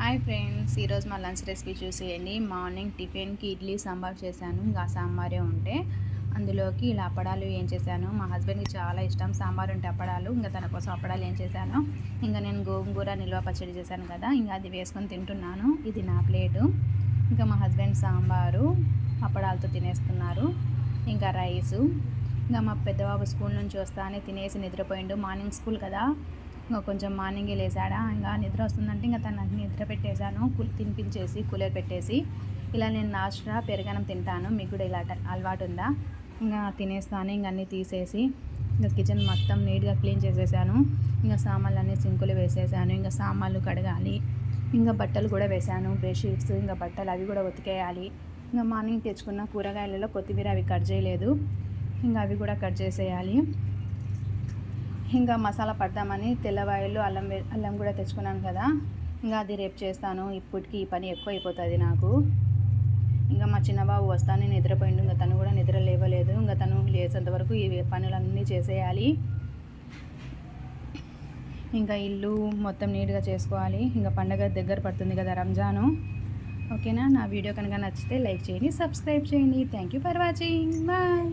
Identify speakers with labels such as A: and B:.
A: Hi friends, ఈరోజు మా lunch recipe చూసేయండి. మార్నింగ్ టిఫిన్కి ఇడ్లీ సాంబార్ చేశాను. ఇంకా సాంబారే ఉంటే అందులోకి ఇలా అప్పడాలు ఏం చేశాను. మా హస్బెండ్కి చాలా ఇష్టం సాంబార్ ఉంటే అప్పడాలు. ఇంకా తన కోసం అప్పడాలు ఏం చేశాను. ఇంకా నేను గోంగూర నిల్వ పచ్చడి చేశాను కదా, ఇంకా అది వేసుకొని తింటున్నాను. ఇది నా ప్లేటు. ఇంకా మా హస్బెండ్ సాంబారు అప్పడాలతో తినేస్తున్నారు. ఇంకా రైసు. ఇంకా మా పెద్దబాబు స్కూల్ నుంచి వస్తానే తినేసి నిద్రపోయిండు. మార్నింగ్ స్కూల్ కదా, ఇంకా కొంచెం మార్నింగే లేసాడా. ఇంకా నిద్ర వస్తుందంటే ఇంకా తనకి నిద్ర పెట్టేశాను. తినిపించేసి కూలర్ పెట్టేసి ఇలా నేను నాస్టా పెరుగన్నం తింటాను. మీకు కూడా ఇలా అలవాటు ఉందా? ఇంకా తినేస్తాను. ఇంక అన్నీ తీసేసి ఇంకా కిచెన్ మొత్తం నీట్గా క్లీన్ చేసేసాను. ఇంకా సామాన్లు అన్నీ సింకులు వేసేసాను. ఇంకా సామాన్లు కడగాలి. ఇంకా బట్టలు కూడా వేసాను, బెడ్షీట్స్. ఇంకా బట్టలు అవి కూడా ఉతికేయాలి. ఇంకా మార్నింగ్ తెచ్చుకున్న కూరగాయలలో కొత్తిమీర అవి కట్ చేయలేదు. ఇంకా అవి కూడా కట్ చేసేయాలి. ఇంకా మసాలా పడదామని తెల్లవాయలు అల్లం కూడా తెచ్చుకున్నాను కదా, ఇంకా అది రేపు చేస్తాను. ఇప్పటికి ఈ పని ఎక్కువ అయిపోతుంది నాకు. ఇంకా మా చిన్నబాబు వస్తానే నిద్రపోయిండు. ఇంకా తను కూడా నిద్ర లేవలేదు. ఇంకా తను లేచేంత వరకు ఈ పనులన్నీ చేసేయాలి. ఇంకా ఇల్లు మొత్తం నీట్గా చేసుకోవాలి. ఇంకా పండగ దగ్గర పడుతుంది కదా, రంజాను. ఓకేనా? నా వీడియో కనుక నచ్చితే లైక్ చేయండి, సబ్స్క్రైబ్ చేయండి. Thank you for watching. Bye.